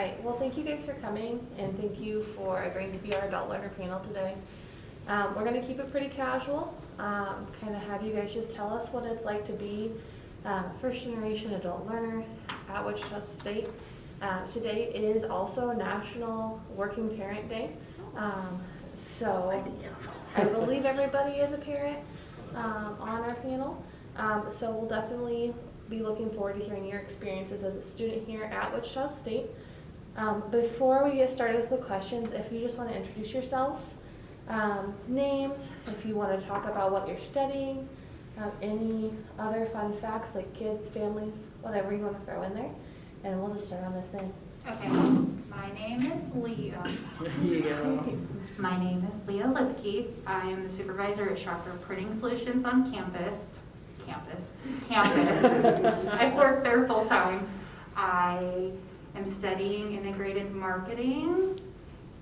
right. Well, thank you guys for coming, and thank you for agreeing to be our adult learner panel today. We're going to keep it pretty casual, kind of have you guys just tell us what it's like to be first generation adult learner at Wichita State. Today is also National Working Parent Day, so I believe everybody is a parent on our panel, so we'll definitely be looking forward to hearing your experiences as a student here at Wichita State. Before we get started with the questions, if you just want to introduce yourselves, names, if you want to talk about what you're studying, any other fun facts like kids, families, whatever you want to throw in there, and we'll just start on this end. Okay, my name is Leah. My name is Leah Lipke. I am the supervisor at Shocker Printing Solutions on campus. I work there full time. I am studying integrated marketing,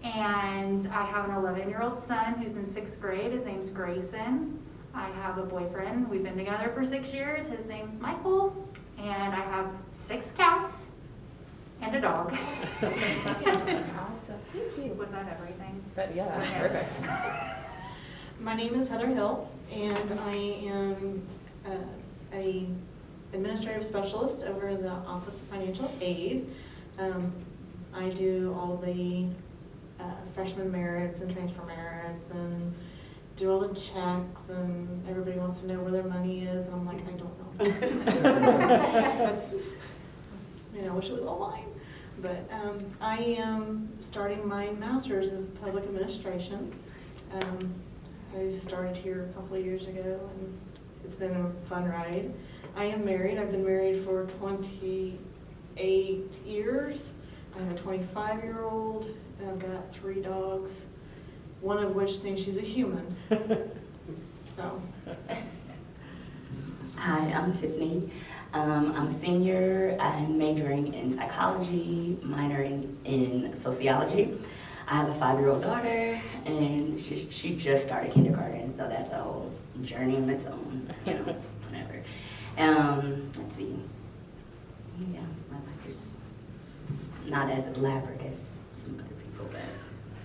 and I have an 11-year-old son who's in 6th grade. His name's Grayson. I have a boyfriend. We've been together for 6 years. His name's Michael, and I have 6 cats and a dog. Awesome, thank you. Was that everything? But yeah, Okay. perfect. My name is Heather Hill, and I am a administrative specialist over the Office of Financial Aid. I do all the freshman merits and transfer merits and do all the checks, and everybody wants to know where their money is, and I'm like, I don't know. that's, I wish it was all mine. But I am starting my master's in public administration. I started here a couple of years ago, and it's been a fun ride. I am married. I've been married for 28 years. I have a 25-year-old, and I've got 3 dogs, one of which thinks she's a human. So. Hi, I'm Tiffany. I'm a senior. I'm majoring in psychology, minoring in sociology. I have a 5-year-old daughter, and she just started kindergarten, so that's a whole journey on its own, whatever. Let's see. Yeah, my life is it's not as elaborate as some other people, but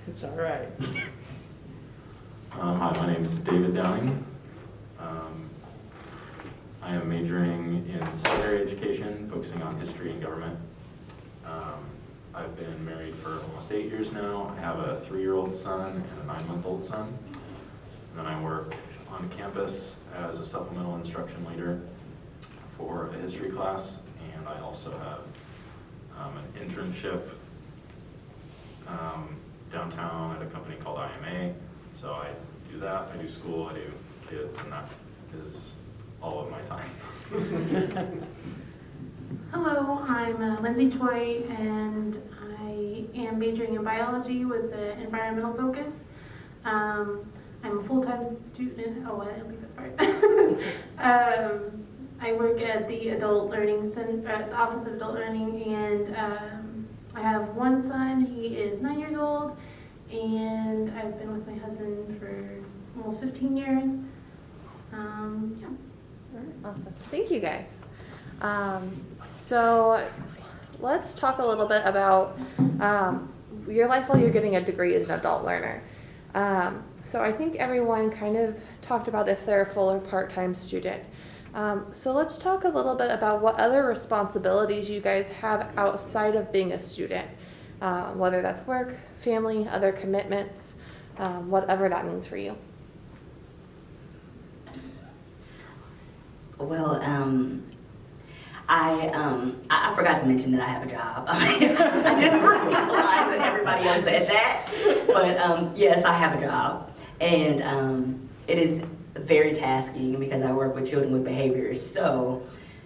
it's all right. Hi, my name is David Downing. I am majoring in secondary education, focusing on history and government. I've been married for almost 8 years now. I have a 3-year-old son and a 9-month-old son. And then I work on campus as a supplemental instruction leader for a history class, and I also have an internship downtown at a company called IMA. So I do that, I do school, I do kids, and that is all of my time. Hello, I'm Lindsay Choi, and I am majoring in biology with an environmental focus. I'm a full-time student. Oh, I leave that part. I work at the Adult Learning Center, at the Office of Adult Learning, and I have one son. He is 9 years old, and I've been with my husband for almost 15 years. Yeah. Awesome, thank you guys. So let's talk a little bit about your life while you're getting a degree as an adult learner. So I think everyone kind of talked about if they're a full or part-time student. So let's talk a little bit about what other responsibilities you guys have outside of being a student, whether that's work, family, other commitments, whatever that means for you. well, I forgot to mention that I have a job. I didn't realize that everybody else said that, but yes, I have a job, and it is very tasking because I work with children with behaviors. So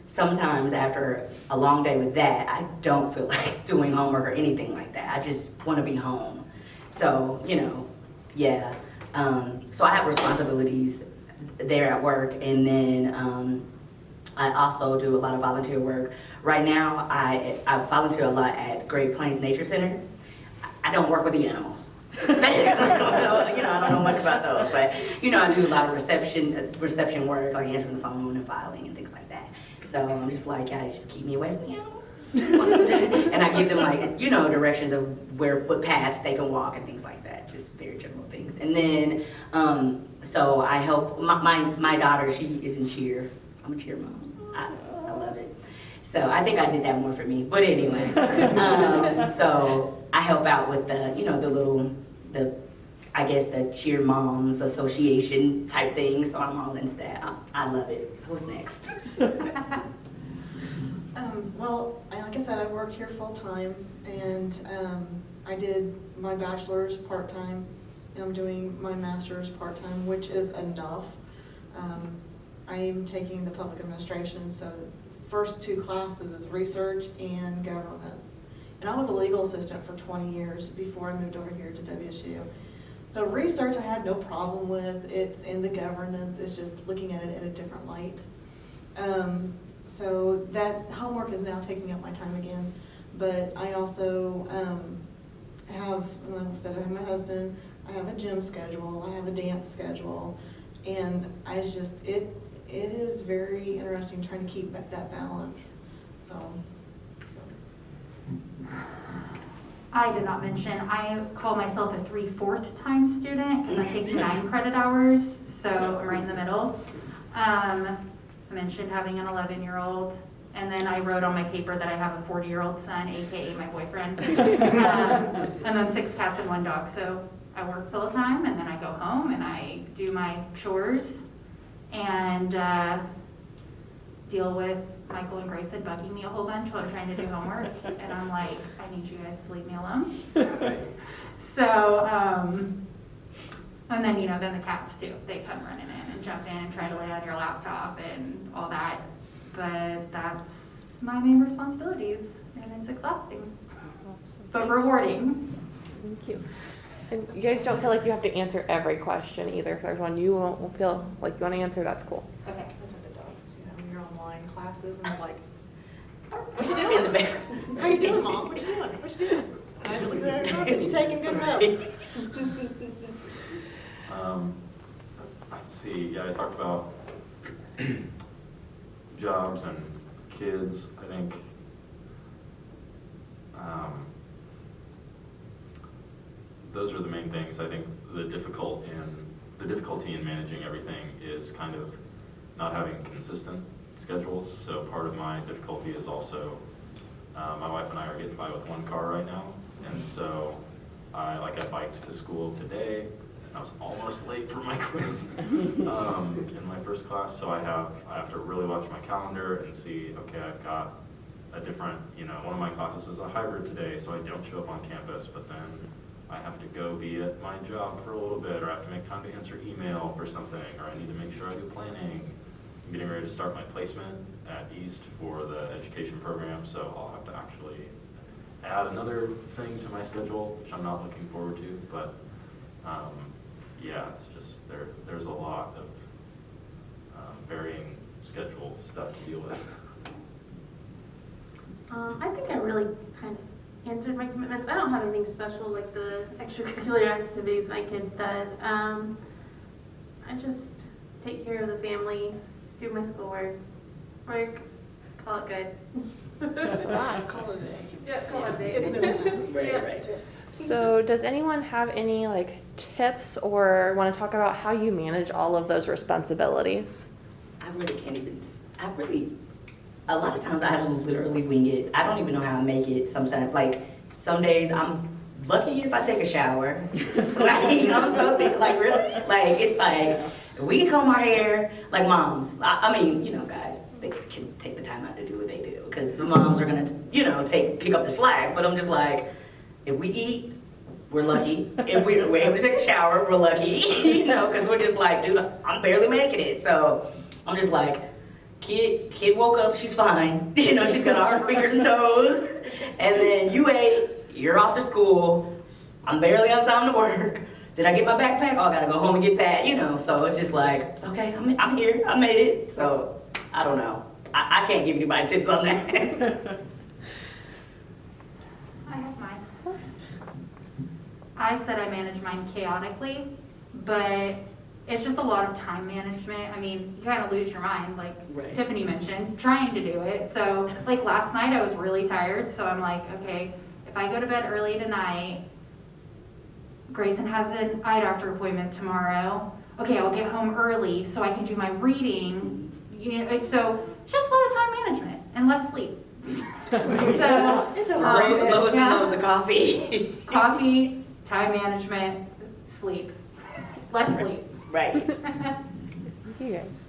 sometimes after a long day with that, I don't feel like doing homework or anything like that. I just want to be home. So yeah. So I have responsibilities there at work, and then I also do a lot of volunteer work. Right now, I volunteer a lot at Great Plains Nature Center. I don't work with the animals. I don't know much about those, but I do a lot of reception work, like answering the phone and filing and things like that. So I'm just like, guys, just keep me away from the animals. And I give them like, you know, directions of what paths they can walk and things like that, just very general things. And then, so I help, my daughter, she is in cheer. I'm a cheer mom. I love it. So I think I did that more for me, but anyway. So I help out with the, you know, I guess the cheer moms association type thing, so I'm all into that. I love it. Who's next? Well, like I said, I work here full-time, and I did my bachelor's part-time, and I'm doing my master's part-time, which is enough. I am taking the public administration, so the first 2 classes is research and governance. And I was a legal assistant for 20 years before I moved over here to WSU. So research I had no problem with, it's in the governance, it's just looking at it in a different light. So that homework is now taking up my time again, but I also have, like I said, I have my husband, I have a gym schedule, I have a dance schedule, and I just, it is very interesting trying to keep that balance, so. I did not mention, I call myself a 3/4 time student because I'm taking 9 credit hours, so I'm right in the middle. I mentioned having an 11-year-old, and then I wrote on my paper that I have a 40-year-old son, AKA my boyfriend, and then 6 cats and 1 dog. So I work full time, and then I go home and I do my chores and deal with Michael and Grayson bugging me a whole bunch while I'm trying to do homework, and I'm like, I need you guys to leave me alone. So, and then, you know, then the cats too, they come running in and jump in and try to lay on your laptop and all that, but that's my main responsibilities, and it's exhausting, but rewarding. Thank you. And you guys don't feel like you have to answer every question either. If there's one you won't feel like you want to answer, that's cool. Okay. That's like the dogs, you know, when you're online classes and they're like, what you In doing? the background. How you doing, Mom? What you doing? What you doing? And I had to look at her and said, you taking good notes? Let's see, yeah, I talked about jobs and kids. I think those are the main things. I think the difficulty in managing everything is kind of not having consistent schedules. So part of my difficulty is also my wife and I are getting by with 1 car right now, and so I biked to school today. I was almost late for my quiz in my first class, so I have to really watch my calendar and see, okay, I've got a different, you know, one of my classes is a hybrid today, so I don't show up on campus, but then I have to go be at my job for a little bit, or I have to make time to answer email for something, or I need to make sure I do planning. I'm getting ready to start my placement at East for the education program, so I'll have to actually add another thing to my schedule, which I'm not looking forward to, but yeah, it's just, there's a lot of varying schedule stuff to deal with. I think I really kind of answered my commitments. I don't have anything special like the extracurricular activities my kid does. I just take care of the family, do my schoolwork, work, call it good. That's a lot. Call it a day. Yeah, call it a day. It's middle time. Right. So does anyone have any like tips or want to talk about how you manage all of those responsibilities? I really can't even, a lot of times I have to literally wing it. I don't even know how I make it sometimes. Like, some days I'm lucky if I take a shower. Like, I'm so sick, like, really? Like, it's like, we can comb our hair, like moms. I mean, you know, guys, they can take the time out to do what they do, because the moms are gonna, you know, pick up the slack, but I'm just like, if we eat, we're lucky. If we're able to take a shower, we're lucky, you know, because we're just like, dude, I'm barely making it. So I'm just like, kid woke up, she's fine. You know, she's got all her fingers and toes. And then you ate, you're off to school. I'm barely on time to work. Did I get my backpack? Oh, I gotta go home and get that, you know. So it's just like, okay, I'm here, I made it. So I don't know. I can't give anybody tips on that. I have mine. I said I manage mine chaotically, but it's just a lot of time management. I mean, you kind of lose your mind, like Right. Tiffany mentioned, trying to do it. So like last night I was really tired, so I'm like, okay, if I go to bed early tonight, Grayson has an eye doctor appointment tomorrow. Okay, I'll get home early so I can do my reading. You know, so just a lot of time management and less sleep. So It's a Loads Yeah. and loads of coffee. coffee, time management, sleep, less sleep. Right. You guys.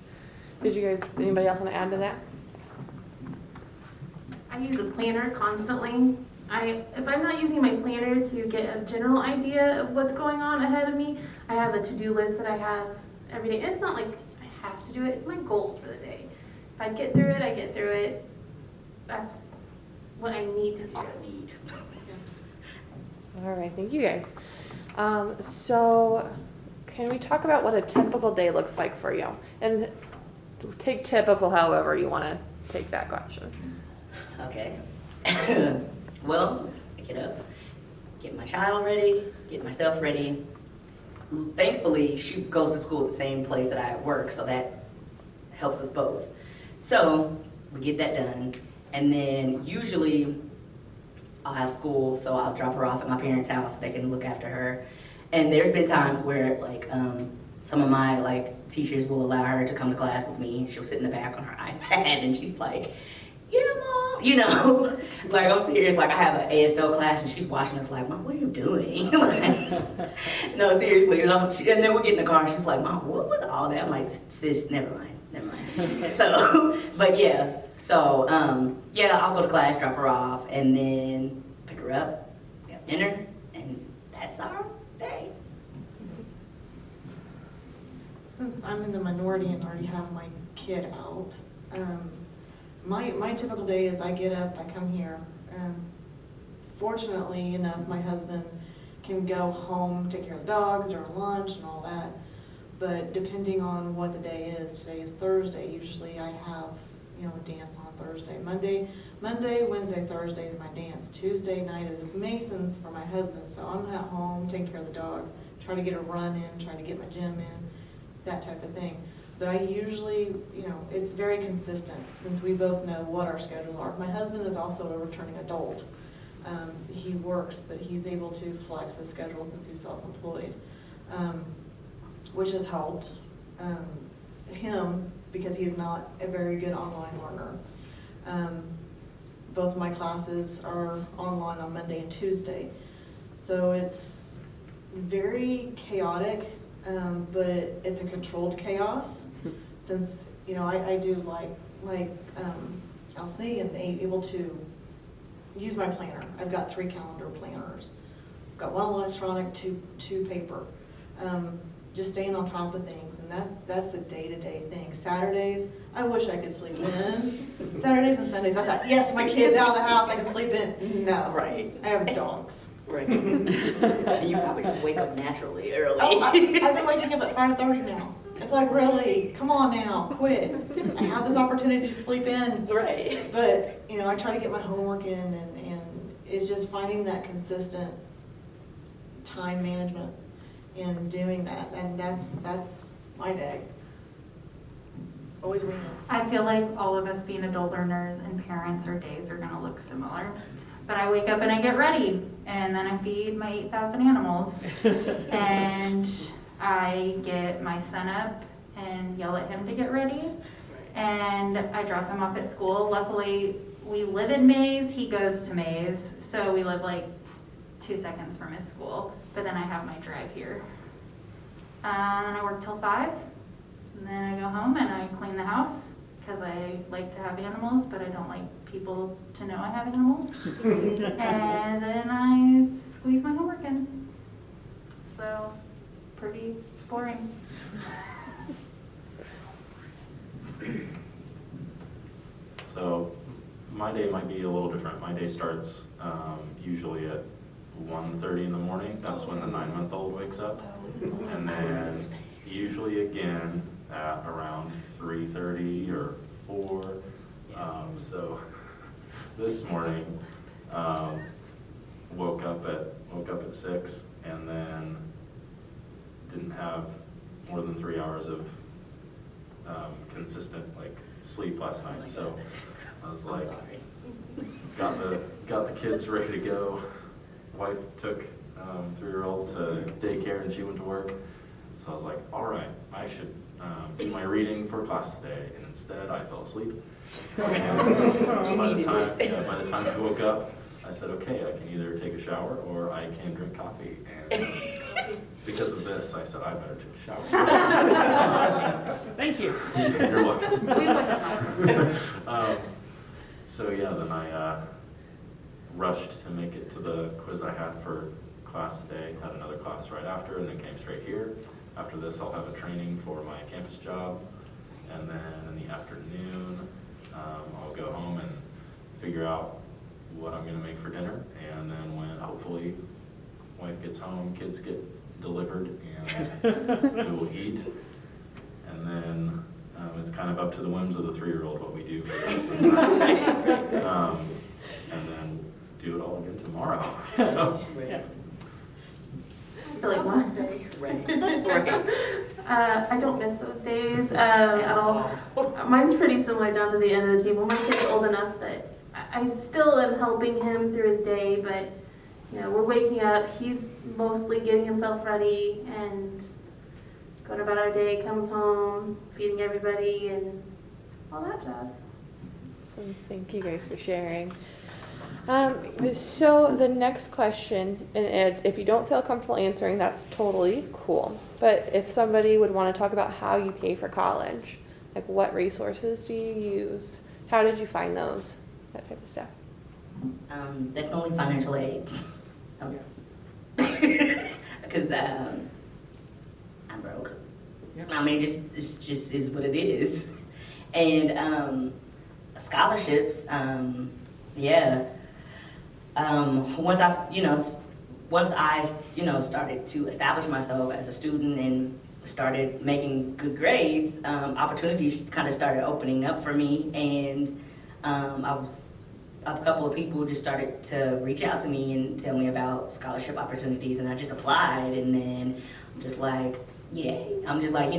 Did you guys, anybody else want to add to that? I use a planner constantly. If I'm not using my planner to get a general idea of what's going on ahead of me, I have a to-do list that I have every day. And it's not like I have to do it, it's my goals for the day. If I get through it, I get through it. That's what I need to That's do. all I need. Yes. All right, thank you guys. So can we talk about what a typical day looks like for you? And take typical however you want to take that question. Okay. Well, I get up, get my child ready, get myself ready. Thankfully, she goes to school at the same place that I work, so that helps us both. So we get that done, and then usually I'll have school, so I'll drop her off at my parents' house so they can look after her. And there's been times where like some of my like teachers will allow her to come to class with me. She'll sit in the back on her iPad, and she's like, "Yeah, Mom," you know. Like I'm serious. Like I have an ASL class, and she's watching us like, "Mom, what are you doing?" Like, no, seriously. And then we get in the car, and she's like, "Mom, what was all that?" I'm like, "Sis, never mind." So, but yeah. So yeah, I'll go to class, drop her off, and then pick her up, we have dinner, and that's our day. Since I'm in the minority and already have my kid out, my typical day is I get up, I come here. Fortunately enough, my husband can go home, take care of the dogs during lunch and all that. But depending on what the day is, today is Thursday, usually I have, a dance on Thursday. Monday, Wednesday, Thursday is my dance. Tuesday night is Mason's for my husband, so I'm at home taking care of the dogs, try to get a run in, try to get my gym in, that type of thing. But I usually, it's very consistent since we both know what our schedules are. My husband is also a returning adult. He works, but he's able to flex his schedule since he's self-employed, which has helped him because he's not a very good online learner. Both my classes are online on Monday and Tuesday. So it's very chaotic, but it's a controlled chaos since, I do like Elsie and able to use my planner. I've got 3 calendar planners. I've got 1 electronic, two paper. Just staying on top of things, and that's a day-to-day thing. Saturdays, I wish I could sleep in. Saturdays and Sundays, I thought, yes, my kid's out of the house, I can sleep in. No. Right. I have dogs. Right. You probably just wake up naturally early. Oh, I've been waking up at 5:30 now. It's like, really, come on now, quit. I have this opportunity to sleep in. Right. But, I try to get my homework in, and it's just finding that consistent time management in doing that, and that's my day. Always win. I feel like all of us being adult learners and parents, our days are gonna look similar. But I wake up and I get ready, and then I feed my 8,000 animals, and I get my son up and yell at him to get ready, and I drop him off at school. Luckily, we live in Mays, he goes to Mays, so we live like 2 seconds from his school, but then I have my drive here. And I work till 5, and then I go home and I clean the house, because I like to have animals, but I don't like people to know I have animals. And then I squeeze my homework in. So, pretty boring. So my day might be a little different. My day starts usually at 1:30 in the morning. That's when the 9-month-old wakes up. And then usually again at around 3:30 or 4. So this morning woke up at 6, and then didn't have more than 3 hours of consistent like sleep last night. So I was I'm like, sorry. got the kids ready to go. Wife took 3-year-old to daycare and she went to work. So I was like, all right, I should do my reading for class today. And instead I fell asleep. And by the time I woke up, I said, okay, I can either take a shower or I can drink coffee. And because of this, I said, I better take a shower. Thank you. You're welcome. We wouldn't So yeah, then I rushed to make it to the quiz I had for class today, had another class right after, and then came straight here. After this, I'll have a training for my campus job, and then in the afternoon, I'll go home and figure out what I'm gonna make for dinner, and then when hopefully wife gets home, kids get delivered, and we will eat, and then it's kind of up to the whims of the 3-year-old what we do for the rest of the night. And then do it all again tomorrow. So. Yeah. I feel like one. Right. I don't miss those days at all. Mine's pretty similar down to the end of the table. My kid's old enough that I still am helping him through his day, but you know, we're waking up, he's mostly getting himself ready and going about our day, coming home, feeding everybody and all that jazz. Awesome. Thank you guys for sharing. So the next question, and Ed, if you don't feel comfortable answering, that's totally cool. But if somebody would want to talk about how you pay for college, like what resources do you use? How did you find those? That type of stuff. Definitely financial aid. Because I'm broke. I mean, it's just is what it is. And scholarships, yeah. Once I started to establish myself as a student and started making good grades, opportunities kind of started opening up for me, and a couple of people just started to reach out to me and tell me about scholarship opportunities, and I just applied, and then I'm just like, yay. I'm just like,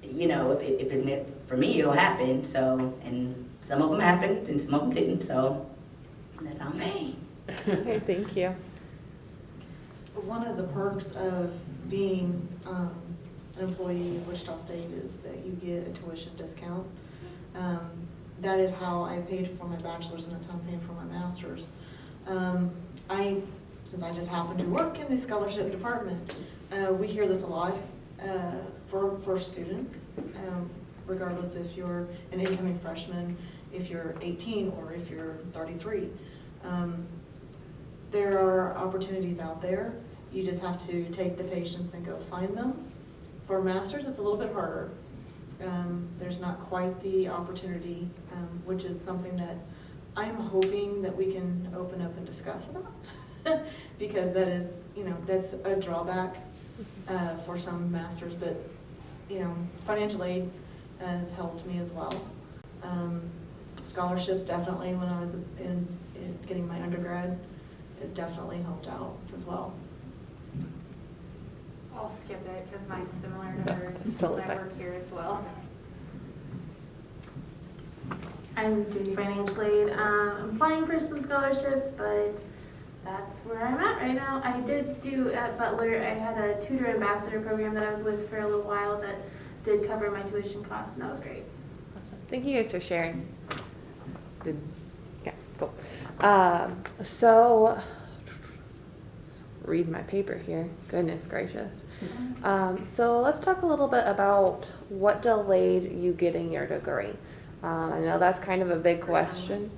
if it's meant for me, it'll happen. So, and some of them happened, and some of them didn't. So that's how I'm paying. Okay, thank you. One of the perks of being an employee of Wichita State is that you get a tuition discount. That is how I paid for my bachelor's, and that's how I'm paying for my master's. Since I just happen to work in the scholarship department, we hear this a lot for students, regardless if you're an incoming freshman, if you're 18, or if you're 33. There are opportunities out there. You just have to take the patience and go find them. For masters, it's a little bit harder. There's not quite the opportunity, which is something that I'm hoping that we can open up and discuss about, because that is, that's a drawback for some masters, but, financial aid has helped me as well. Scholarships, definitely, when I was in getting my undergrad, it definitely helped out as well. I'll skip it because mine's similar to hers since Totally I fine. work here as well. I'm doing financial aid. I'm applying for some scholarships, but that's where I'm at right now. I did do at Butler, I had a tutor ambassador program that I was with for a little while that did cover my tuition costs, and that was great. Awesome. Thank you guys for sharing. Good. Yeah, cool. So, read my paper here. Goodness gracious. So let's talk a little bit about what delayed you getting your degree. I know that's kind of a big question.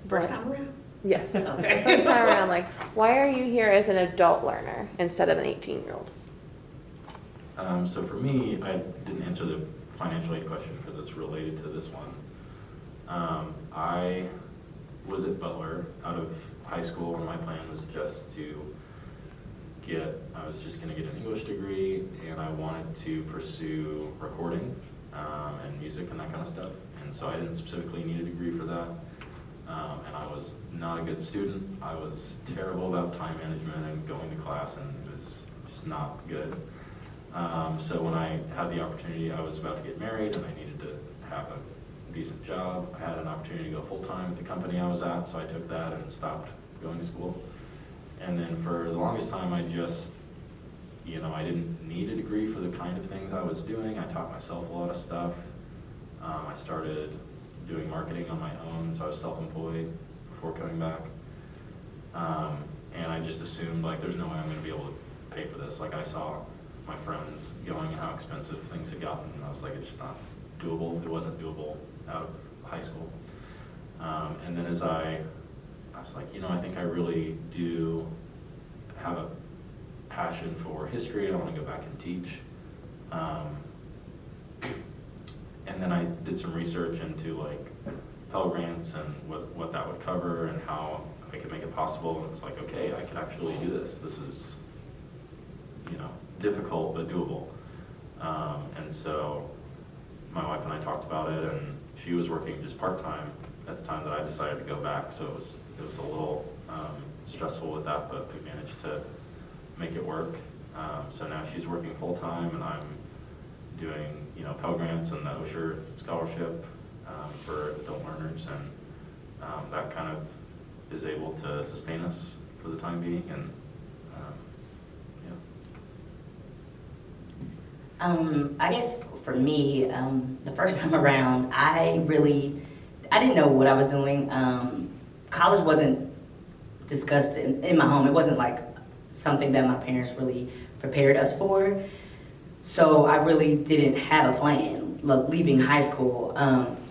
First but- time around? Yes. Okay. First time around, like, why are you here as an adult learner instead of an 18-year-old? So for me, I didn't answer the financial aid question because it's related to this one. I was at Butler out of high school, and my plan was just I was just going to get an English degree, and I wanted to pursue recording and music and that kind of stuff. And so I didn't specifically need a degree for that. And I was not a good student. I was terrible about time management and going to class, and it was just not good. So when I had the opportunity, I was about to get married and I needed to have a decent job. I had an opportunity to go full-time at the company I was at, so I took that and stopped going to school. And then for the longest time, I just, I didn't need a degree for the kind of things I was doing. I taught myself a lot of stuff. I started doing marketing on my own, so I was self-employed before coming back. And I just assumed, like, there's no way I'm going to be able to pay for this. Like, I saw my friends going and how expensive things had gotten, and I was like, it's just not doable. It wasn't doable out of high school. And then as I was like, I think I really do have a passion for history. I want to go back and teach. And then I did some research into like Pell Grants and what that would cover and how I could make it possible. And it's like, okay, I could actually do this. This is, difficult but doable. And so my wife and I talked about it, and she was working just part-time at the time that I decided to go back. So it was a little stressful with that, but we managed to make it work. So now she's working full-time, and I'm doing, Pell Grants and the Osher scholarship for adult learners, and that kind of is able to sustain us for the time being. And I guess for me, the first time around, I didn't know what I was doing. College wasn't discussed in my home. It wasn't like something that my parents really prepared us for. So I really didn't have a plan leaving high school.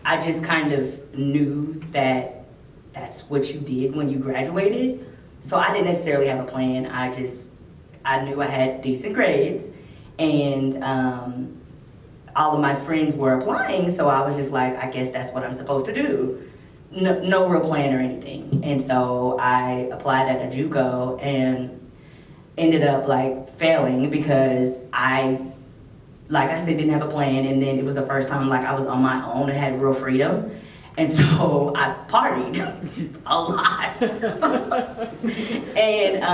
I just kind of knew that that's what you did when you graduated. So I didn't necessarily have a plan. I knew I had decent grades, and all of my friends were applying, so I was just like, I guess that's what I'm supposed to do. No real plan or anything. And so I applied at a JUCO and ended up like failing because like I said, didn't have a plan, and then it was the first time like I was on my own and had real freedom. And so I partied a lot. And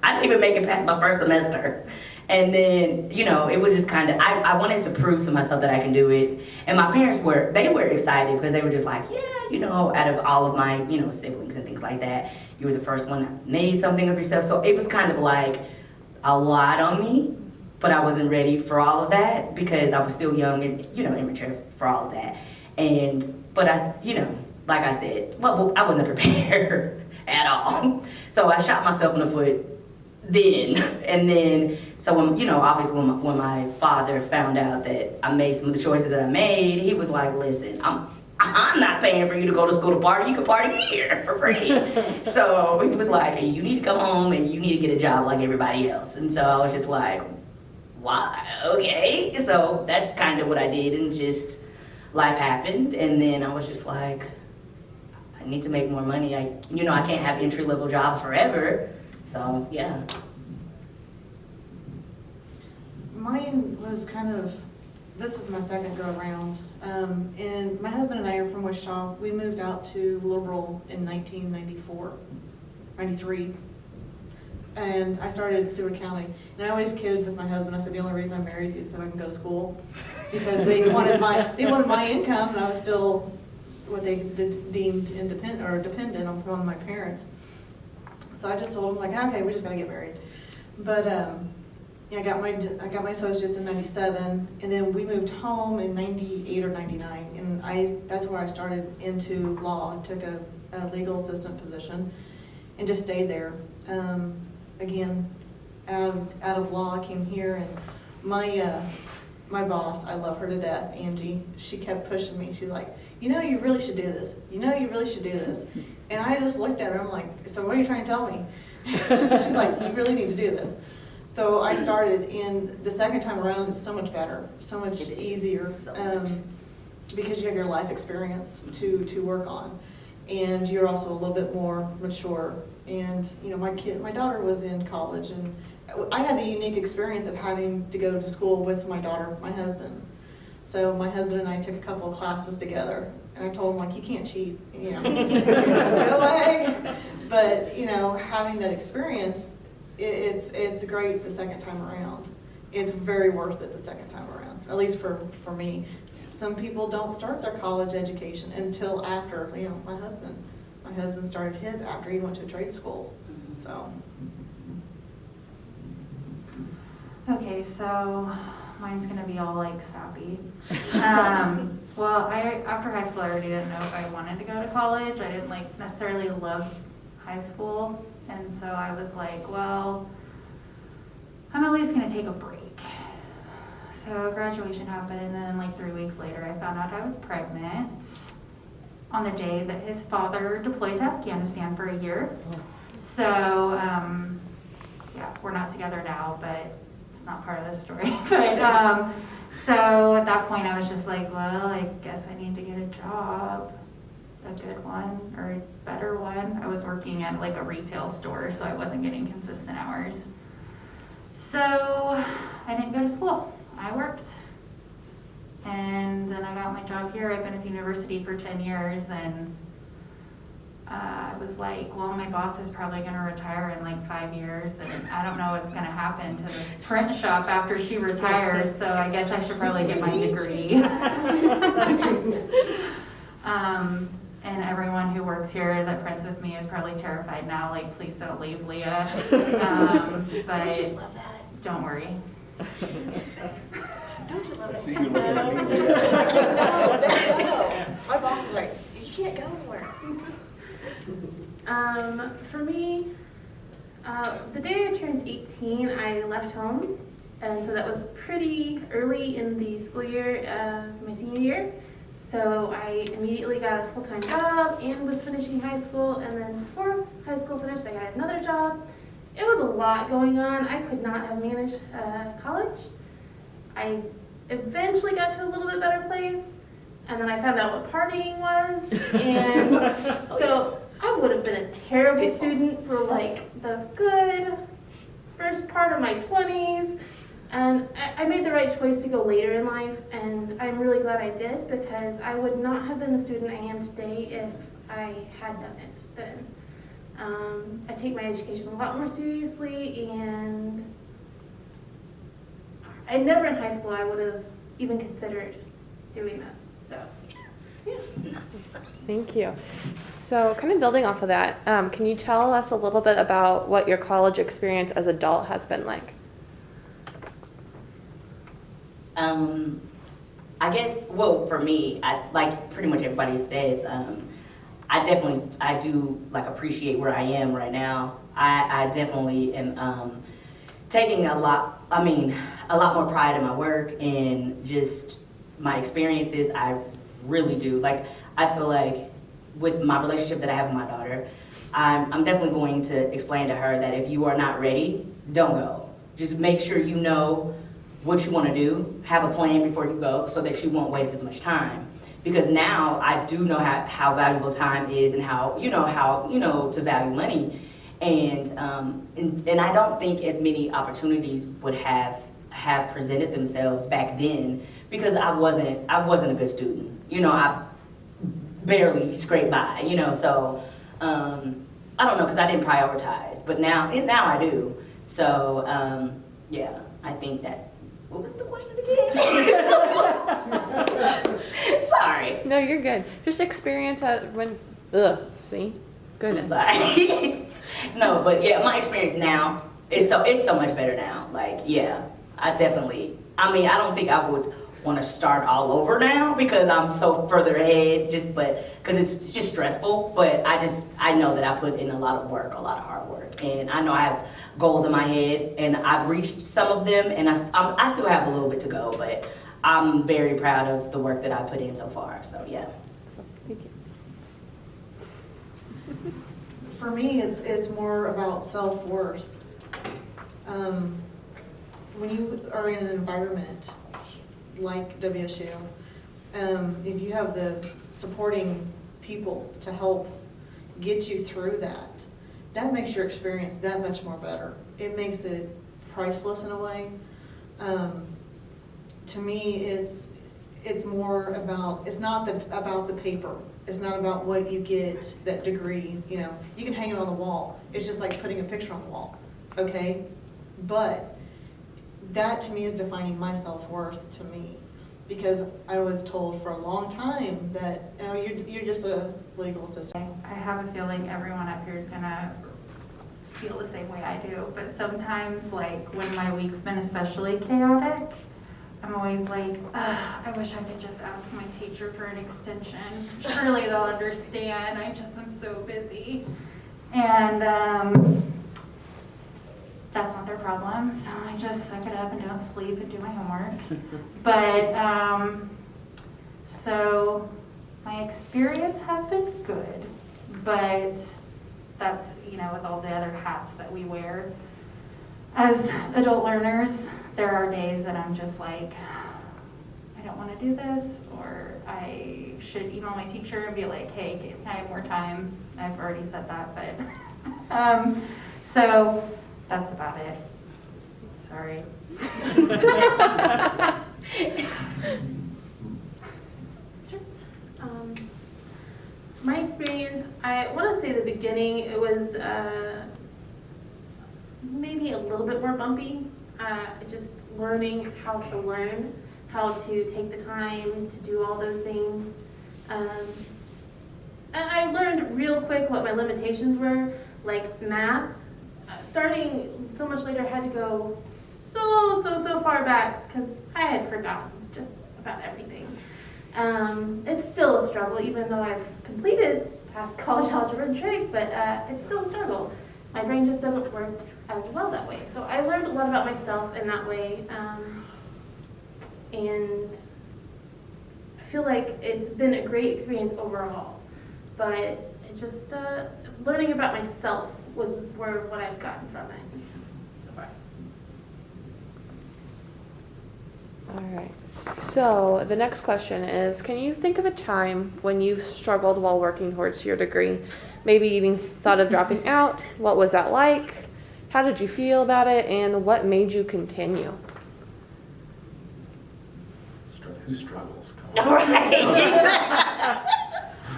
I didn't even make it past my first semester. And then, it was just kind of, I wanted to prove to myself that I can do it. And my parents were excited because they were just like, yeah, out of all of my, siblings and things like that, you were the first one that made something of yourself. So it was kind of like a lot on me, but I wasn't ready for all of that because I was still young and, immature for all of that. But I, like I said, well, I wasn't prepared at all. So I shot myself in the foot then. And then, so when, obviously when my father found out that I made some of the choices that I made, he was like, listen, I'm not paying for you to go to school to party. You can party here for free. So he was like, hey, you need to come home and you need to get a job like everybody else. And so I was just like, why? Okay. So that's kind of what I did, and just life happened. And then I was just like, I need to make more money. I can't have entry-level jobs forever. So, yeah. Mine was this is my second go around. And my husband and I are from Wichita. We moved out to Liberal in 93. And I started at Stewart County. And I always kidded with my husband. I said, the only reason I'm married is so I can go to school. Because they wanted my income, and I was still what they deemed dependent on my parents. So I just told them, like, okay, we just gotta get married. But I got my associates in 97, and then we moved home in 98 or 99, and that's where I started into law. I took a legal assistant position and just stayed there. Again, out of law, I came here, and my boss, I love her to death, Angie, she kept pushing me. She's like, you really should do this. You really should do this. And I just looked at her, I'm like, so what are you trying to tell me? She's like, you really need to do this. So I started, and the second time around it's so much better, so much easier, because you have your life experience to work on. And you're also a little bit more mature. And my daughter was in college, and I had the unique experience of having to go to school with my daughter, my husband. So my husband and I took a couple of classes together, and I told him, like, you can't cheat, go away. But having that experience, it's great the second time around. It's very worth it the second time around, at least for me. Some people don't start their college education until after, my husband. My husband started his after he went to a trade school, so. Okay, so mine's gonna be all like sappy. Well, after high school, I already didn't know if I wanted to go to college. I didn't like necessarily love high school, and so I was like, well, I'm at least gonna take a break. So graduation happened, and then like 3 weeks later, I found out I was pregnant on the day that his father deployed to Afghanistan for a year. So, yeah, we're not together now, but it's not part of the story. But so at that point, I was just like, well, I guess I need to get a job, a good one or a better one. I was working at like a retail store, so I wasn't getting consistent hours. So I didn't go to school. I worked. And then I got my job here. I've been at the university for 10 years, and I was like, well, my boss is probably going to retire in like 5 years, and I don't know what's going to happen to the print shop after she retires, so I guess I should probably get my degree. And everyone who works here that prints with me is probably terrified now, like, please don't leave, Leah. But Don't you love that? don't worry. Don't you love it? See you looking at me. No, let's go. My boss is like, you can't go anywhere. For me, the day I turned 18, I left home, and so that was pretty early in the school year, my senior year. So I immediately got a full-time job and was finishing high school, and then before high school finished, I got another job. It was a lot going on. I could not have managed college. I eventually got to a little bit better place, and then I found out what partying was, and so I would have been a terrible student for like the good first part of my 20s, and I made the right choice to go later in life, and I'm really glad I did, because I would not have been the student I am today if I had done it then. I take my education a lot more seriously, and I never in high school I would have even considered doing this, so. Yeah. Thank you. So kind of building off of that, can you tell us a little bit about what your college experience as an adult has been like? I guess, well, for me, like pretty much everybody said, I do like appreciate where I am right now. I definitely am taking a lot more pride in my work and just my experiences. I really do. Like, I feel like with my relationship that I have with my daughter, I'm definitely going to explain to her that if you are not ready, don't go. Just make sure you know what you want to do, have a plan before you go, so that you won't waste as much time. Because now I do know how valuable time is, and how to value money. And I don't think as many opportunities would have presented themselves back then, because I wasn't a good student. I barely scraped by, so I don't know, because I didn't prioritize, but now I do. So yeah, I think that. What was the question again? Sorry. No, you're good. Just experience when, see? Goodness. Sorry. No, but yeah, my experience now is so much better now. Like, yeah, I don't think I would want to start all over now, because I'm so further ahead, because it's just stressful. But I know that I put in a lot of work, a lot of hard work, and I know I have goals in my head, and I've reached some of them, and I still have a little bit to go, but I'm very proud of the work that I put in so far. So yeah. Awesome. Thank you. For me, it's more about self-worth. When you are in an environment like WSU, if you have the supporting people to help get you through that makes your experience that much more better. It makes it priceless in a way. To me, it's more about, it's not about the paper. It's not about what you get, that degree, you can hang it on the wall. It's just like putting a picture on the wall. okay? But that to me is defining my self-worth to me. Because I was told for a long time that, oh, you're just a legal assistant. I have a feeling everyone up here is gonna feel the same way I do, but sometimes, like, when my week's been especially chaotic, I'm always like, ugh, I wish I could just ask my teacher for an extension. Surely they'll understand, I just am so busy. And that's not their problem, so I just suck it up and don't sleep and do my homework. But, so my experience has been good, but that's, you know, with all the other hats that we wear. As adult learners, there are days that I'm just like, I don't want to do this, or I should email my teacher and be like, hey, can I have more time? I've already said that, but, so that's about it. Sorry. My experience, I want to say the beginning, it was maybe a little bit more bumpy. Just learning how to learn, how to take the time to do all those things. And I learned real quick what my limitations were, like math. Starting so much later, I had to go so far back because I had forgotten just about everything. It's still a struggle, even though I've completed past college algebra and trig, but it's still a struggle. My brain just doesn't work as well that way. So I learned a lot about myself in that way, and I feel like it's been a great experience overall. But it just learning about myself was what I've gotten from it so far. All right. So the next question is, can you think of a time when you've struggled while working towards your degree? Maybe even thought of dropping out? What was that like? How did you feel about it? And what made you continue? Who struggles? Come on. Right.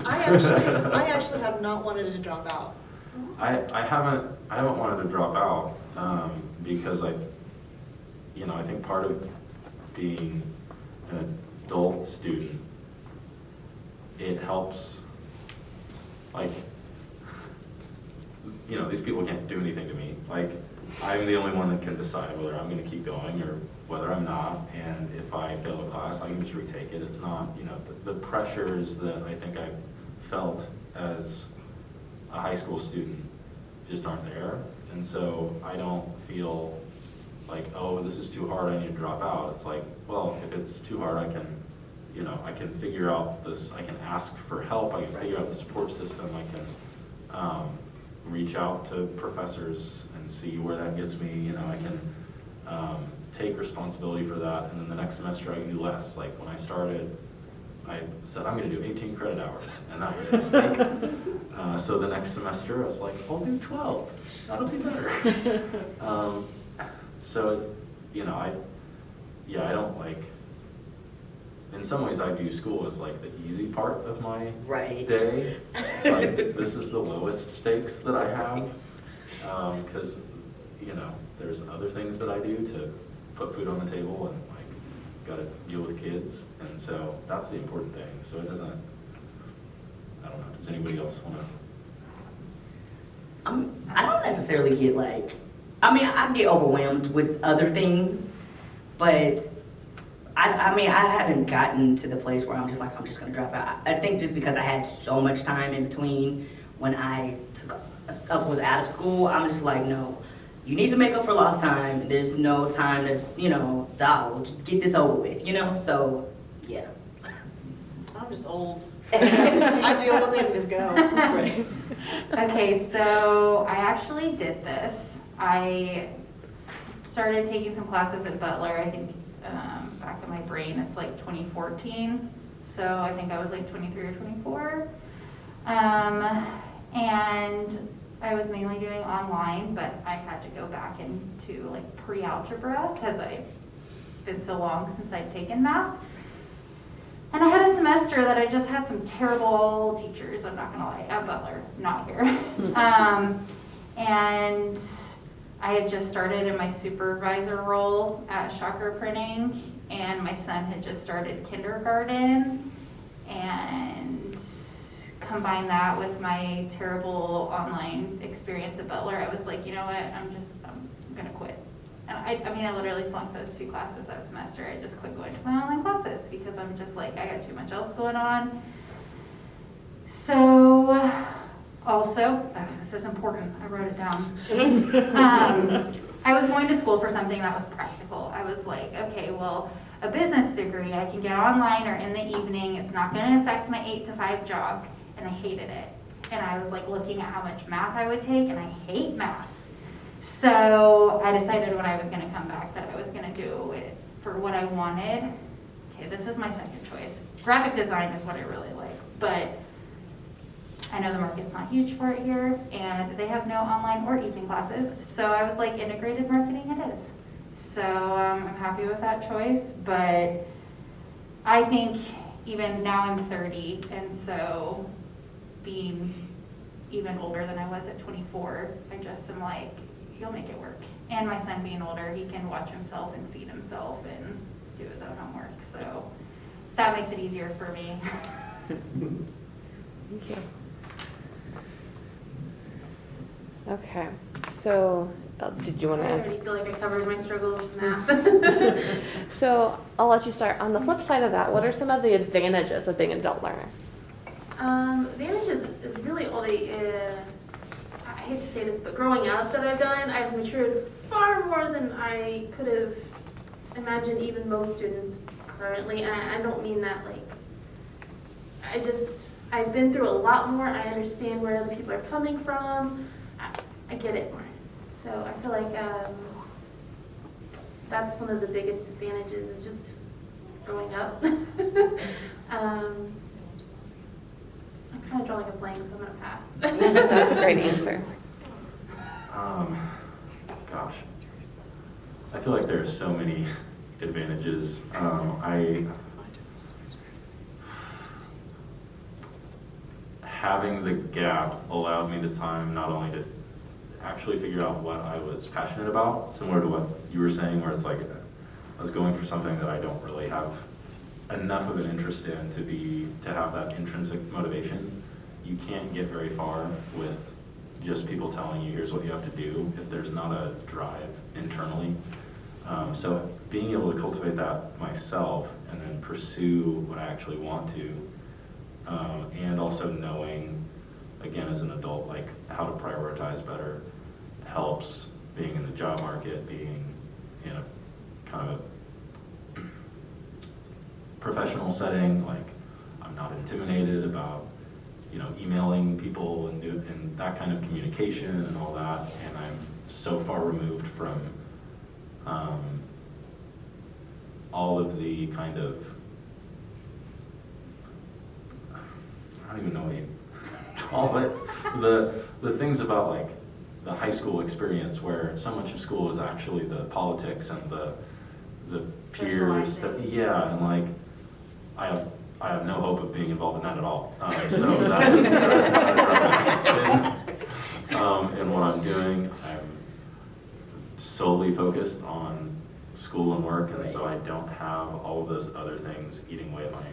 I actually have not wanted to drop out. I haven't wanted to drop out because I think part of being an adult student, it helps, like, these people can't do anything to me. Like, I'm the only one that can decide whether I'm going to keep going or whether I'm not. And if I fail a class, I can just retake it. It's not, the pressures that I think I've felt as a high school student just aren't there. And so I don't feel like, oh, this is too hard, I need to drop out. It's like, well, if it's too hard, I can figure out this, I can ask for help, I can figure out the support system, I can reach out to professors and see where that gets me, I can take responsibility for that, and then the next semester I can do less. Like when I started, I said I'm going to do 18 credit hours, and that was a mistake. So the next semester I was like, I'll do 12, that'll be better. So, I don't like, in some ways I view school as like the easy part of my Right. day. It's like, this is the lowest stakes that I have, because, there's other things that I do to put food on the table and like, got to deal with kids, and so that's the important thing. So it doesn't, I don't know, does anybody else want to? I don't necessarily get I get overwhelmed with other things, but I haven't gotten to the place where I'm just going to drop out. I think just because I had so much time in between when I was out of school, I'm just like, no, you need to make up for lost time. There's no time to, dawdle, get this over with, so, yeah. I'm just old. I deal with it and just go. Right. Okay, so I actually did this. I started taking some classes at Butler, I think back in my brain it's like 2014, so I think I was like 23 or 24. And I was mainly doing online, but I had to go back into like pre-algebra because I've been so long since I'd taken math. And I had a semester that I just had some terrible teachers, I'm not gonna lie, at Butler, not here. And I had just started in my supervisor role at Shocker Printing, and my son had just started kindergarten, and combine that with my terrible online experience at Butler, I was like, you know what, I'm gonna quit. And I literally flunked those 2 classes that semester. I just quit going to my online classes because I'm just like, I got too much else going on. So, also, this is important, I wrote it down. I was going to school for something that was practical. I was like, okay, well, a business degree I can get online or in the evening. It's not gonna affect my 8 to 5 job. And I hated it. And I was like looking at how much math I would take, and I hate math. So I decided when I was gonna come back that I was gonna do it for what I wanted. Okay, this is my second choice. Graphic design is what I really like, but I know the market's not huge for it here, and they have no online or evening classes. So I was like, integrated marketing it is. So I'm happy with that choice, but I think even now I'm 30, and so being even older than I was at 24, I just am like, you'll make it work. And my son being older, he can watch himself and feed himself and do his own homework. So that makes it easier for me. Thank you. Okay, so did you want I to? already feel like I covered my struggle with math. So I'll let you start. On the flip side of that, what are some of the advantages of being an adult learner? Advantages is really all the, I hate to say this, but growing up that I've done, I've matured far more than I could have imagined even most students currently. And I don't mean that like, I've been through a lot more. I understand where other people are coming from. I get it more. So I feel like that's one of the biggest advantages is just growing up. I'm kind of drawing a blank, so I'm going to pass. That was a great answer. Gosh, I feel like there are so many advantages. Having the gap allowed me the time not only to actually figure out what I was passionate about, similar to what you were saying, where it's like I was going for something that I don't really have enough of an interest in to have that intrinsic motivation. You can't get very far with just people telling you here's what you have to do if there's not a drive internally. So being able to cultivate that myself and then pursue what I actually want to, and also knowing, again, as an adult, like how to prioritize better helps being in the job market, being in a kind of a professional setting. Like I'm not intimidated about, emailing people and that kind of communication and all that. And I'm so far removed from all of the kind of, I don't even know what you call it, the things about like the high school experience where so much of school is actually the politics and the peers. Socializing. And like I have no hope of being involved in that at all. So that is not in what I'm doing. I'm solely focused on school and work, and so I don't have all of those other things eating away at my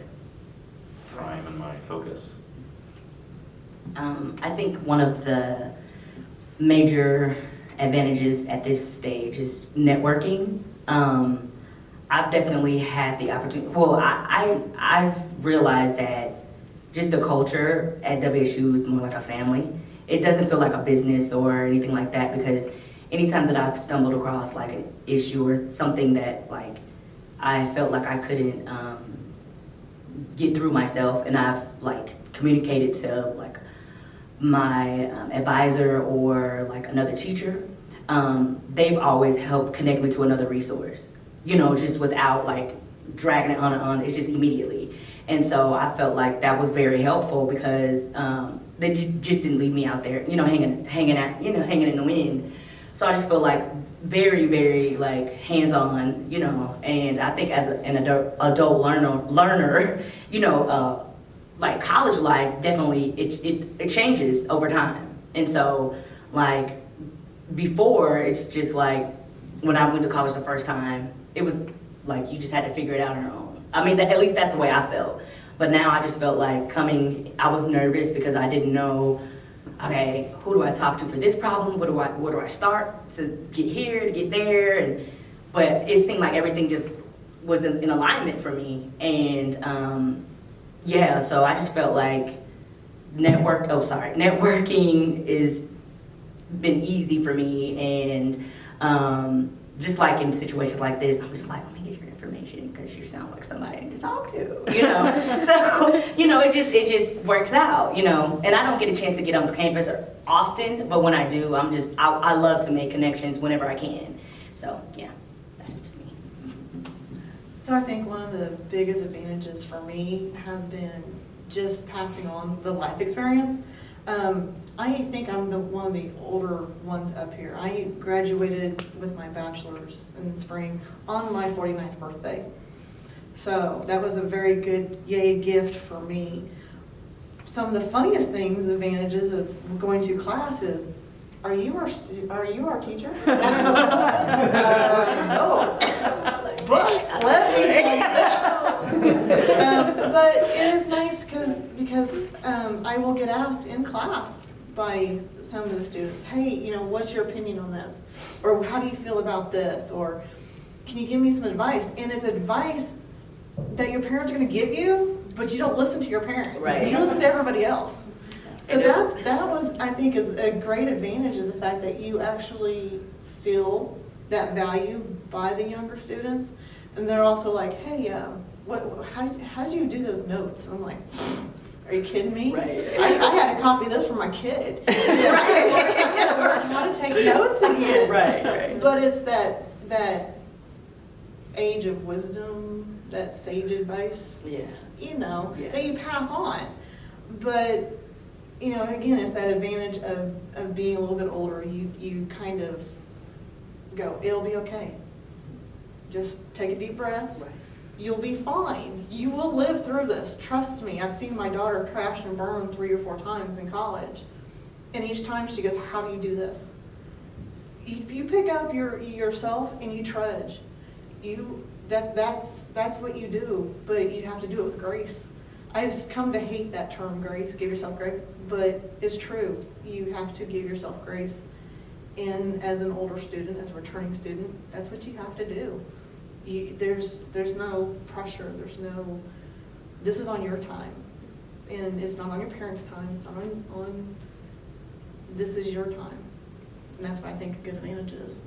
time and my focus. I think one of the major advantages at this stage is networking. I've definitely had the opportunity, well, I've realized that just the culture at WSU is more like a family. It doesn't feel like a business or anything like that, because anytime that I've stumbled across like an issue or something that like I felt like I couldn't get through myself, and I've like communicated to like my advisor or like another teacher, they've always helped connect me to another resource, just without like dragging it on and on. It's just immediately. And so I felt like that was very helpful, because they just didn't leave me out there, hanging out, hanging in the wind. So I just feel like very, very like hands-on, and I think as an adult learner, like college life, definitely it changes over time. And so like before, it's just like, when I went to college the first time, it was like you just had to figure it out on your own. I mean, at least that's the way I felt. But now I just felt like I was nervous because I didn't know, okay, who do I talk to for this problem? Where do I start to get here, to get there? But it seemed like everything just was in alignment for me. And yeah, so I just felt like networking is been easy for me. And just like in situations like this, I'm just like, let me get your information because you sound like somebody to talk to, you know? So, you know, it just works out, you know? And I don't get a chance to get on campus often, but when I do, I love to make connections whenever I can. So, yeah, that's just me. So I think one of the biggest advantages for me has been just passing on the life experience. I think I'm one of the older ones up here. I graduated with my bachelor's in spring on my 49th birthday. So that was a very good yay gift for me. Some of the funniest things, advantages of going to class is, are you our teacher? No. But let me tell you this. But it is nice because I will get asked in class by some of the students, hey, you know, what's your opinion on this? Or how do you feel about this? Or can you give me some advice? And it's advice that your parents are going to give you, but you don't listen to your parents. Right. You listen to everybody else. So that was, I think, is a great advantage, is the fact that you actually feel that value by the younger students. And they're also like, hey, how did you do those notes? And I'm like, are you kidding me? Right. I had to copy this from my kid. Right. I had to learn how to take notes again. Right. But it's that age of wisdom, that sage advice, Yeah. you know, Yeah. that you pass on. But, you know, again, it's that advantage of being a little bit older. You kind of go, it'll be okay. Just take a deep breath. Right. You'll be fine. You will live through this. Trust me. I've seen my daughter crash and burn 3 or 4 times in college. And each time she goes, how do you do this? You pick up yourself and you trudge. That's what you do, but you have to do it with grace. I've come to hate that term, grace, give yourself grace, but it's true. You have to give yourself grace. And as an older student, as a returning student, that's what you have to do. There's no pressure, this is on your time. And it's not on your parents' time, it's not on this is your time. And that's what I think a good advantage is.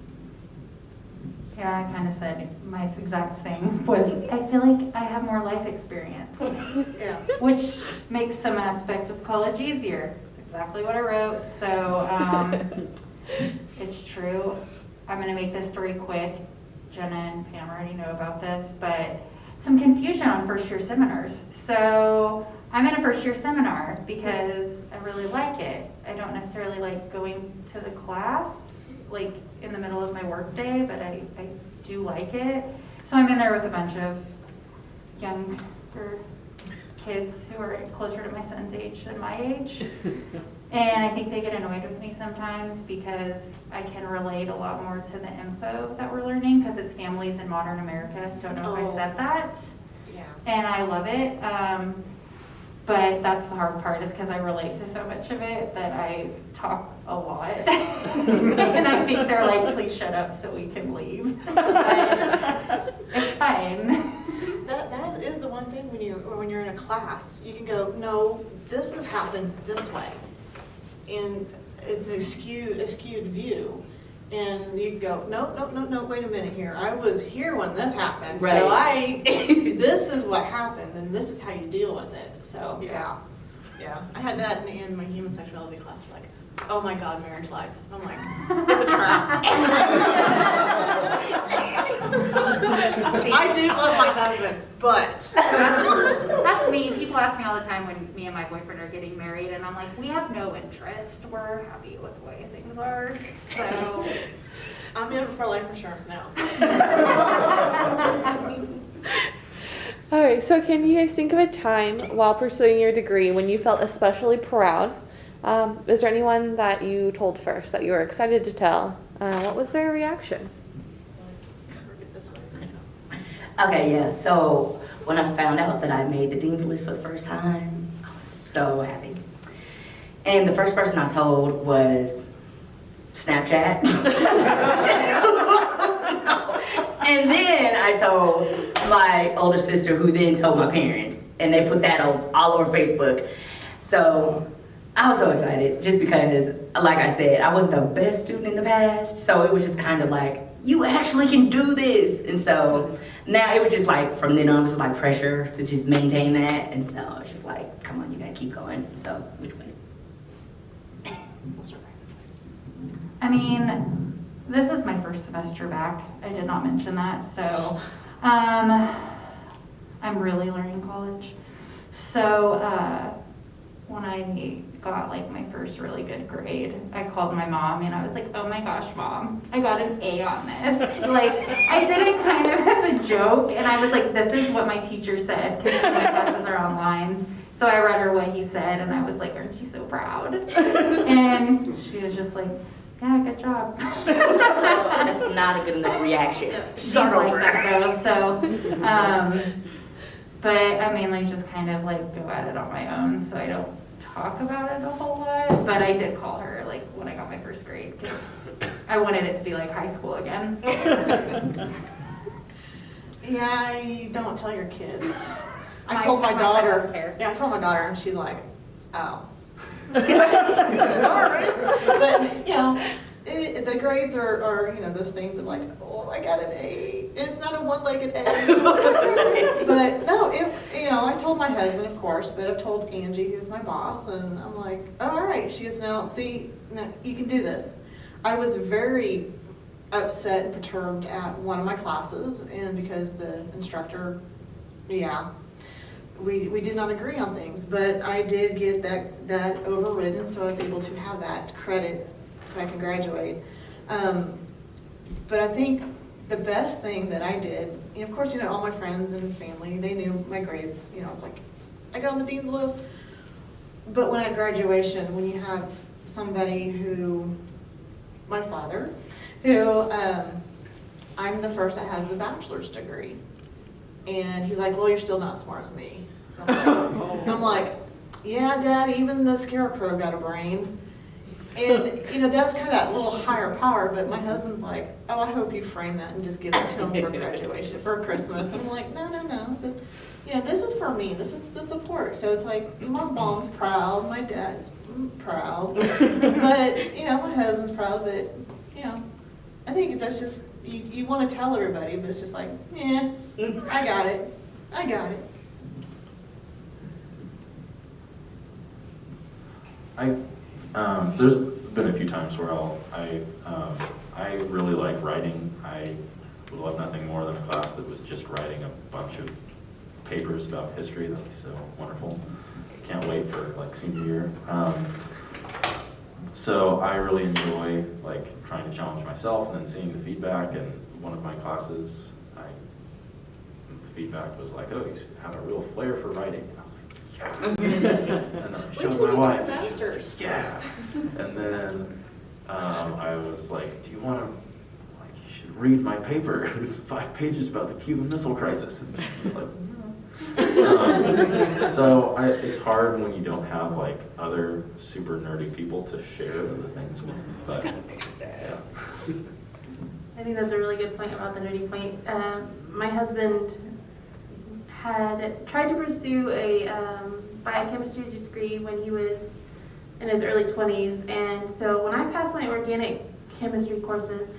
Yeah, I kind of said my exact thing was, I feel like I have more life experience, Yeah. which makes some aspect of college easier. It's exactly what I wrote, so it's true. I'm going to make this story quick. Jenna and Pam already know about this, but some confusion on first year seminars. So I'm in a first year seminar because I really like it. I don't necessarily like going to the class like in the middle of my work day, but I do like it. So I'm in there with a bunch of younger kids who are closer to my son's age than my age. And I think they get annoyed with me sometimes because I can relate a lot more to the info that we're learning because it's families in modern America. Don't know if I said that. Yeah. And I love it. But that's the hard part is because I relate to so much of it that I talk a lot. And I think they're like, please shut up so we can leave. But it's fine. That is the one thing when you're in a class, you can go, no, this has happened this way. And it's a skewed view. And you can go, no, wait a minute here. I was here when this happened. Right. So this is what happened and this is how you deal with it. So yeah. I had that in my human sexuality class, like, oh my God, marriage life. I'm like, it's a trap. I do love my husband, but. That's me. People ask me all the time when me and my boyfriend are getting married, and I'm like, we have no interest. We're happy with the way things are. So I'm in for life insurance now. All right, so can you guys think of a time while pursuing your degree when you felt especially proud Is there anyone that you told first that you were excited to tell? What was their reaction? Okay, yeah, so when I found out that I made the dean's list for the first time, I was so happy. And the first person I told was Snapchat. And then I told my older sister, who then told my parents, and they put that all over Facebook. So I was so excited just because, like I said, I wasn't the best student in the past, so it was just kind of like, you actually can do this. And so now it was just like, from then on, it was just like pressure to just maintain that. And so it's just like, come on, you gotta keep going. So which way? I mean, this is my first semester back. I did not mention that. So I'm really learning college. So when I got like my first really good grade, I called my mom and I was like, oh my gosh, Mom, I got an A on this. Like, I did it kind of as a joke, and I was like, this is what my teacher said, because my classes are online. So I read her what he said, and I was like, aren't you so proud? And she was just like, yeah, good job. That's not a good enough reaction. She's Start like over. that though, so, but I mainly just kind of like go at it on my own, so I don't talk about it a whole lot. But I did call her like when I got my first grade, because I wanted it to be like high school again. Yeah, you don't tell your kids. I My- told my my daughter. son care. Yeah, I told my daughter, and she's like, "Oh, sorry." But you know, the grades are those things of like, oh, I got an A, and it's not a one-legged A. But no, I told my husband, of course, but I've told Angie, who's my boss, and I'm like, oh, all right. She goes, now, see, now you can do this. I was very upset and perturbed at one of my classes, and because the instructor, we did not agree on things, but I did get that overridden, so I was able to have that credit so I can graduate. But I think the best thing that I did, of course, all my friends and family, they knew my grades. It's like, I got on the dean's list. But when at graduation, when you have somebody who, my father, who, I'm the first that has the bachelor's degree. And he's like, well, you're still not as smart as me. I'm like, yeah, Dad, even the scarecrow got a brain. And, that's kind of that little higher power, but my husband's like, oh, I hope you frame that and just give it to him for graduation, for Christmas. And I'm like, no. I said, this is for me. This is the support. So it's like, my mom's proud, my dad's proud, but, my husband's proud, but, I think that's just, you want to tell everybody, but it's just like, yeah, I got it. There's been a few times where I really like writing. I would love nothing more than a class that was just writing a bunch of papers about history. That'd be so wonderful. Can't wait for like senior year. So I really enjoy like trying to challenge myself and then seeing the feedback. And one of my classes, the feedback was like, oh, you have a real flair for writing. And I was like, yeah. And then I showed my wife. Masters. Yeah. And then I was like, do you want to, like, you should read my paper. It's 5 pages about the Cuban Missile Crisis. And she was like, no. So it's hard when you don't have like other super nerdy people to share the things with. But Kind of makes you sad. yeah. I think that's a really good point about the nerdy point. My husband had tried to pursue a biochemistry degree when he was in his early 20s, and so when I passed my organic chemistry courses,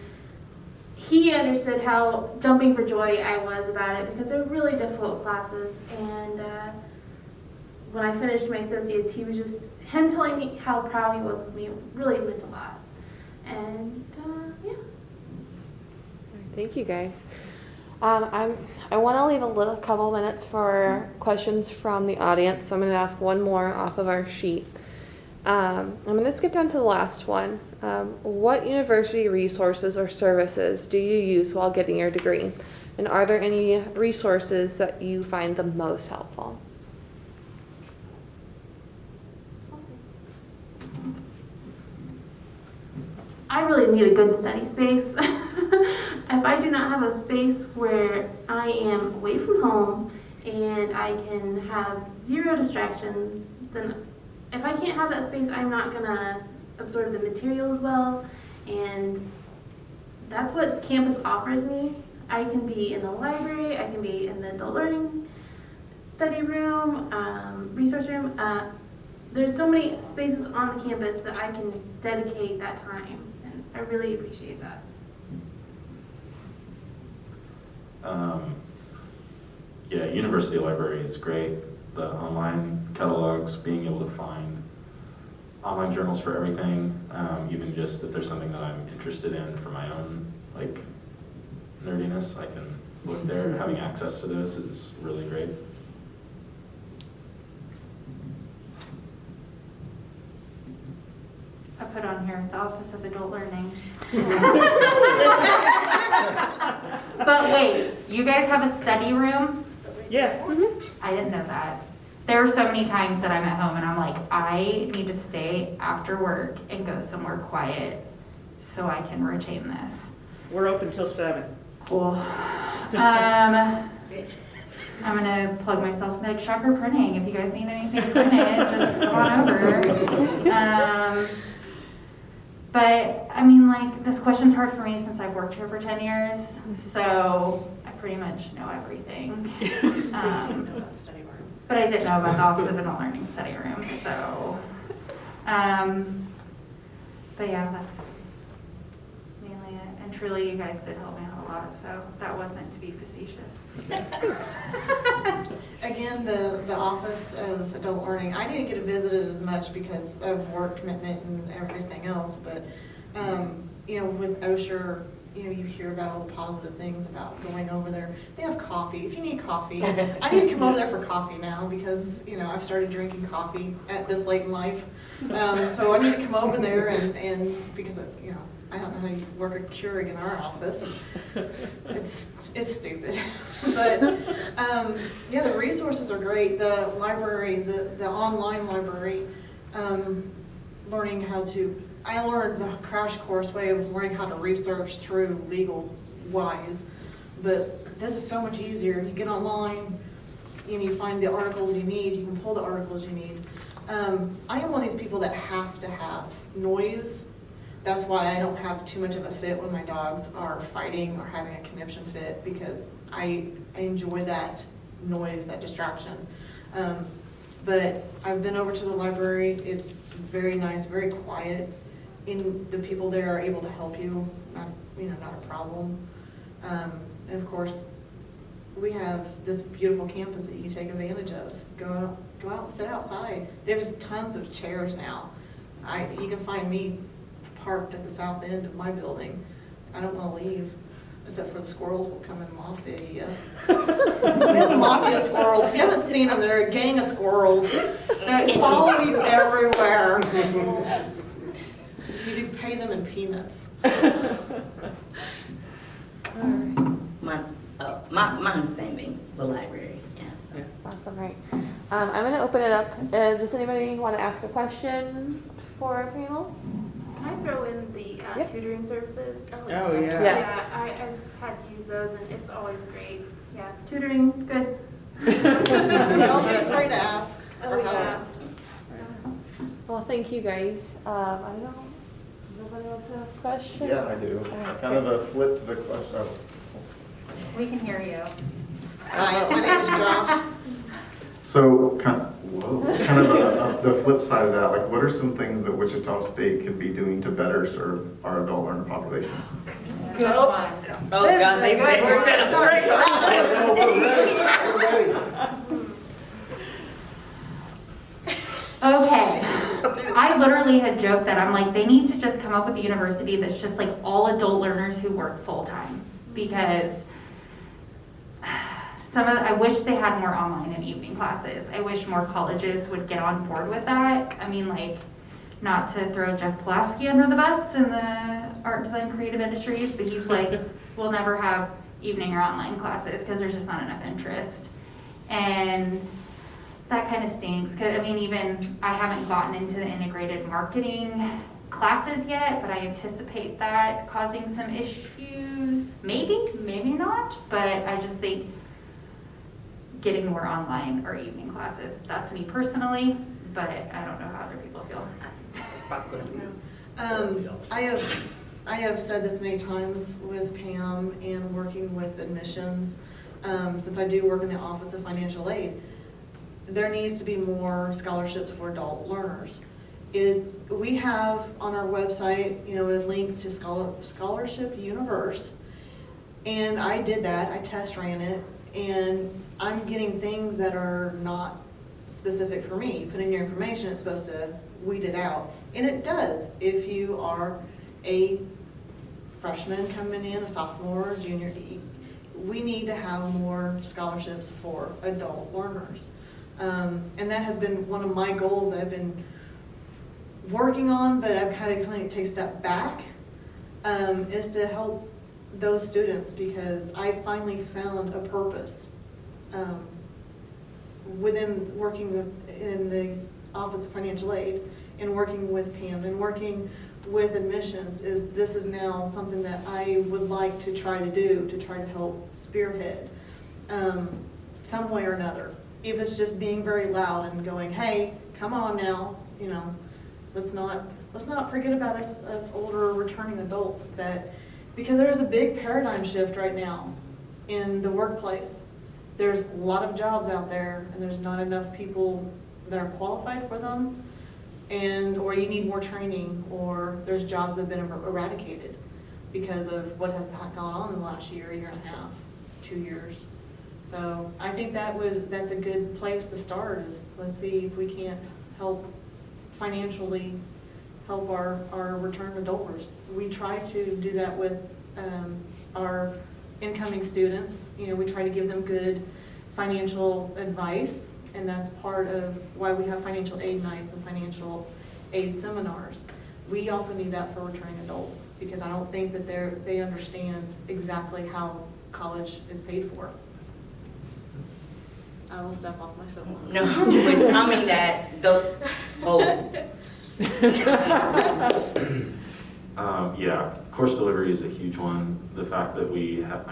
he understood how jumping for joy I was about it, because they're really difficult classes. And when I finished my associates, him telling me how proud he was of me really meant a lot. And yeah. Thank you, guys. I want to leave a couple minutes for questions from the audience, so I'm going to ask one more off of our sheet. I'm going to skip down to the last one. What university resources or services do you use while getting your degree? And are there any resources that you find the most helpful? really need a good study space. If I do not have a space where I am away from home and I can have zero distractions, then if I can't have that space, I'm not gonna absorb the material as well. And that's what campus offers me. I can be in the library, I can be in the adult learning study room, resource room. There's so many spaces on the campus that I can dedicate that time, and I really appreciate that. Yeah, university library is great. The online catalogs, being able to find online journals for everything, even just if there's something that I'm interested in for my own like nerdiness, I can look there. Having access to those is really great. I put on here, the Office of Adult Learning. But wait, you guys have a study room? Yeah. I didn't know that. There are so many times that I'm at home and I'm like, I need to stay after work and go somewhere quiet so I can retain this. We're open till 7. Cool. I'm gonna plug myself and be like, Shocker Printing. If you guys need anything printed, just come on over. But I mean, like, this question's hard for me since I've worked here for 10 years, so I pretty much know everything. But I didn't know about the Office of Adult Learning study room, so. But yeah, that's mainly it. And truly, you guys did help me out a lot, so that wasn't to be facetious. Again, the Office of Adult Learning, I didn't get to visit it as much because of work commitment and everything else, but, you know, with Osher, you know, you hear about all the positive things about going over there. They have coffee. If you need coffee, I need to come over there for coffee now because, you know, I've started drinking coffee at this late in life. So I need to come over there and because, you know, I don't know how you work a Keurig in our office. It's stupid. But yeah, the resources are great. The library, the online library, learning how to, I learned the crash course way of learning how to research through legal wise, but this is so much easier. You get online and you find the articles you need, you can pull the articles you need. I am one of these people that have to have noise. That's why I don't have too much of a fit when my dogs are fighting or having a conniption fit, because I enjoy that noise, that distraction. But I've been over to the library. It's very nice, very quiet. And the people there are able to help you, not a problem. And of course, we have this beautiful campus that you can take advantage of. Go out and sit outside. There's tons of chairs now. You can find me parked at the south end of my building. I don't want to leave, except for the squirrels will come and mafia you. Mafia squirrels. If you haven't seen them, they're a gang of squirrels that follow you everywhere. You do pay them in peanuts. Mine's the same thing, the library. Yeah. So. Yeah. Awesome, right. I'm going to open it up. Does anybody want to ask a question for our panel? Can I throw in the Yep. tutoring services? Oh, yeah. Yes. Yeah, I've had to use those and it's always great. Yeah, tutoring, good. Don't be afraid to ask for Oh, help. yeah. Well, thank you guys. I don't, nobody else have a question? Yeah, I do. Kind of a flip to the question. Oh. We can hear you. Hi, my name is Josh. So, kind of the flip side of that, like what are some things that Wichita State could be doing to better serve our adult learner population? Oh gosh, they set up straight for that one. Okay. I literally had joked that I'm like, they need to just come up with a university that's just like all adult learners who work full-time, because I wish they had more online and evening classes. I wish more colleges would get on board with that. I mean, like, not to throw Jeff Pulaski under the bus in the art, design, creative industries, but he's like, we'll never have evening or online classes because there's just not enough interest. And that kind of stinks, because I mean, even I haven't gotten into the integrated marketing classes yet, but I anticipate that causing some issues. Maybe, maybe not, but I just think getting more online or evening classes. That's me personally, but I don't know how other people feel. It's probably gonna be. I have said this many times with Pam and working with admissions, since I do work in the Office of Financial Aid, there needs to be more scholarships for adult learners. We have on our website, a link to Scholarship Universe, and I did that, I test ran it, and I'm getting things that are not specific for me. You put in your information, it's supposed to weed it out, and it does if you are a freshman coming in, a sophomore, junior. We need to have more scholarships for adult learners. And that has been one of my goals that I've been working on, but I've kind of take a step back, is to help those students, because I finally found a purpose within working in the Office of Financial Aid and working with Pam and working with admissions. This is now something that I would like to try to do, to try to help spearhead some way or another. If it's just being very loud and going, hey, come on now, let's not forget about us older returning adults, because there is a big paradigm shift right now in the workplace. There's a lot of jobs out there, and there's not enough people that are qualified for them, or you need more training, or there's jobs that have been eradicated because of what has gone on in the last year and a half, 2 years. So I think that's a good place to start, is let's see if we can't help financially help our returned adulters. We try to do that with our incoming students. We try to give them good financial advice, and that's part of why we have financial aid nights and financial aid seminars. We also need that for returning adults, because I don't think that they understand exactly how college is paid for. I will step off my soapbox. No, but I mean that, both. Yeah, course delivery is a huge one. The fact that we have,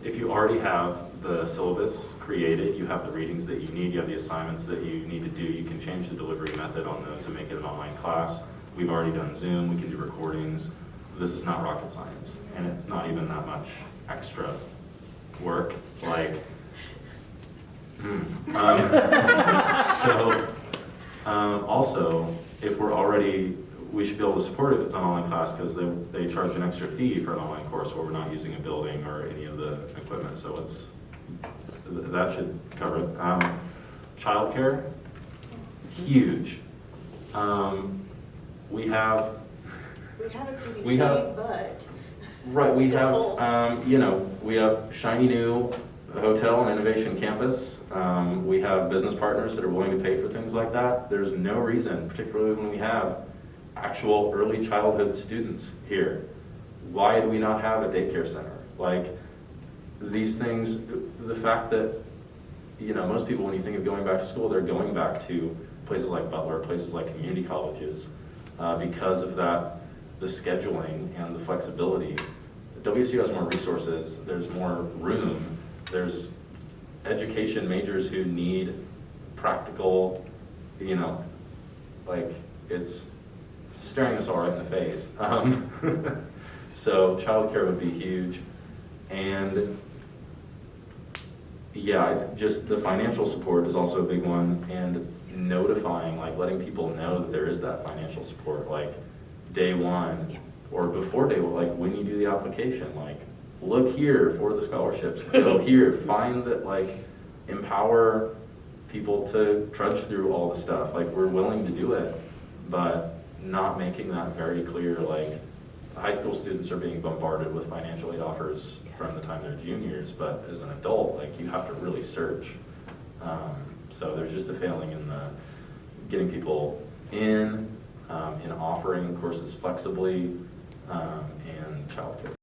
if you already have the syllabus created, you have the readings that you need, you have the assignments that you need to do, you can change the delivery method on those and make it an online class. We've already done Zoom, we can do recordings. This is not rocket science, and it's not even that much extra work. Also, if we're already, we should be able to support it if it's an online class, because they charge an extra fee for an online course where we're not using a building or any of the equipment, so that should cover it. Childcare, huge. We have a CDC, we have- but Right, we it's have, full. we have shiny new hotel and innovation campus. We have business partners that are willing to pay for things like that. There's no reason, particularly when we have actual early childhood students here, why do we not have a daycare center? These things, the fact that, most people, when you think of going back to school, they're going back to places like Butler, places like community colleges, because of that, the scheduling and the flexibility. WSU has more resources, there's more room, there's education majors who need practical, it's staring us all right in the face. So childcare would be huge. And yeah, just the financial support is also a big one, and notifying, letting people know that there is that financial support, day one, Yeah. or before day one, when you do the application, look here for the scholarships, go here, find that, empower people to trudge through all the stuff. We're willing to do it, but not making that very clear. High school students are being bombarded with financial aid offers from the time they're juniors, but as an adult, you have to really search. So there's just a failing in getting people in offering courses flexibly, and childcare.